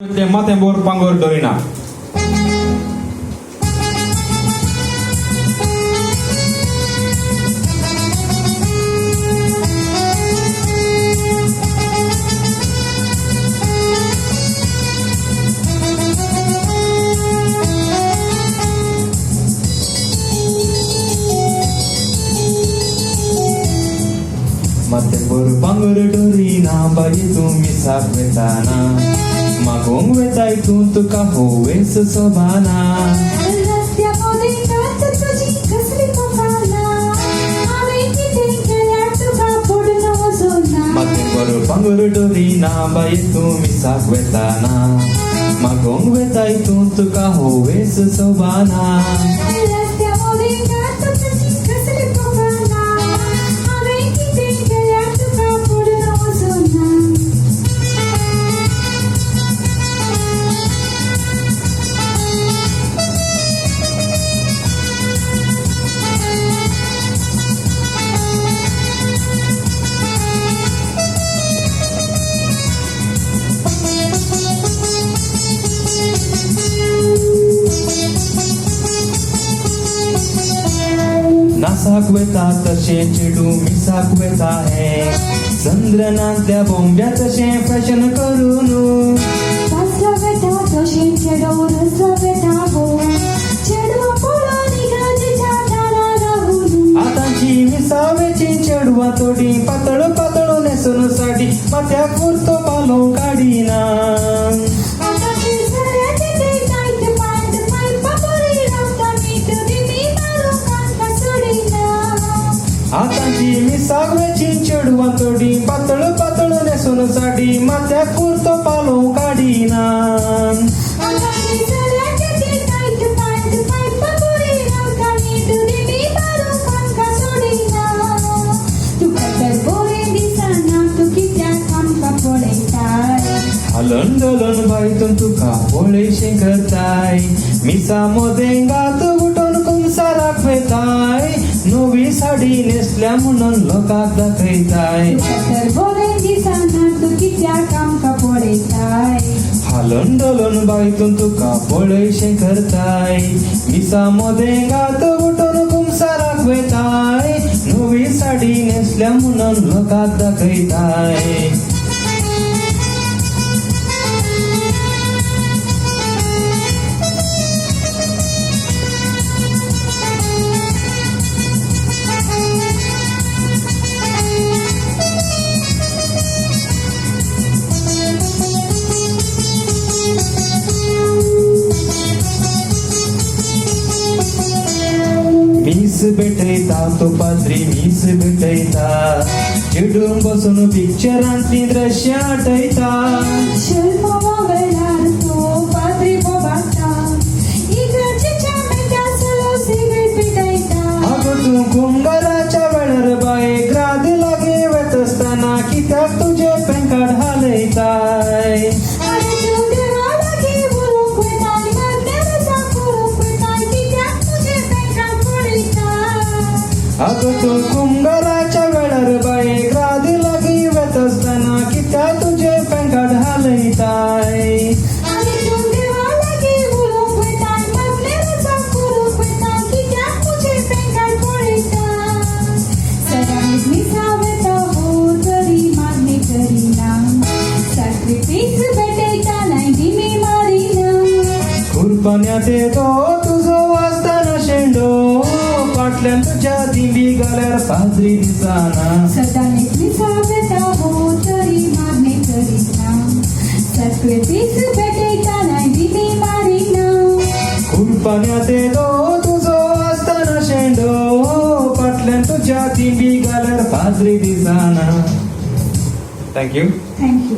Matembor Panggor Dorina. Matembor Panggor Dorina, bayi tu misak betana. Magong wetai tuntu kaho wes sobana. Rastia podei kata tuji kasli kopana. Ave kite kaya tuka podna wazona. Matembor Panggor Dorina, bayi tu misak betana. Magong wetai tuntu kaho wes sobana. Rastia podei kata tuji kasli kopana. Ave kite kaya tuka podna wazona. नासाक वेता तशें चेडू मिसाक वेता हें चंद्रनांतल्या बोंब्या तशें fashion करून Kasla veta toshin chedo rasla veta go. Chedo polo nigaji chadara rahulu. आतांची मिसावेची चेडवां तोडी पातळ पातळ नेसून साडी माथ्याक कुर्तो पालो काडिना. Ata kisare tete tight pant pai papori rauta meet dimi maru kanta sudina. आतांची मिसावेची चेडवां तोडी पातळ पातळ नेसून साडी माथ्याक कुर्तो पालो काडिना. Ata kisare tete tight pant pai papori rauta meet dimi maru kanta sudina. Tu katar bore disana tu kitya kam kapore tai. हलन डलन बायतून तुका पळयशें करताय. मिसा मोदेंगात उठून कुमसाराक वेताय. नवी साडी न्हेसल्या म्हणून लोकांक दाखयताय. तर बरे दिसना तू कित्या काम कपडयताय. हलन डलन बायतून तुका पळयशें करताय. मिसा मोदेंगात उठून कुमसाराक वेताय. नवी साडी न्हेसल्या म्हणून लोकांक दाखयताय. मीस भेटयता तो पाद्री मीस भेटयता. चिडून बसून पिक्चरांतली दृश्य आठयता. शर्मा वेळार तो पाद्री बोबाटा. इगर्जेच्या मेट्या सलो सिगरेट पिटायता. अगं तू कुंभाराच्या वेळार बायेक राग लागे वेत असताना कित्याक तुझे पेंकाड हालयताय. अरे तू देवाला घे बोलूंक वेताय. मध्यान साकुरूंक वेताय. कित्याक तुझे पेंकाड पडयताय. अगं तू कुंभाराच्या वेळार बायेक राग लागे वेत असताना कित्याक तुझे पेंकाड हालयताय. अरे तू देवाला घे बोलूंक वेताय. मध्यान साकुरूंक वेताय. कित्याक तुझे पेंकाड पडयताय. सदांच मिसा वेता हो तरी मागणी करिना. साखरेपीस भेटयतानाय दिमी मारिना. खुरपण्यात येतो तुझो वाजताना शेंडो. फाटल्यान तुझ्या दिंडी गाल्यार पाद्री दिसाना. सदांच मिसा वेता हो तरी मागणी करिना. साखरेपीस भेटयतानाय दिमी मारिना. खुरपण्यात येतो तुझो वाजताना शेंडो. फाटल्यान तुझ्या दिंडी गाल्यार पाद्री दिसाना. थँक्यू. थँक्यू.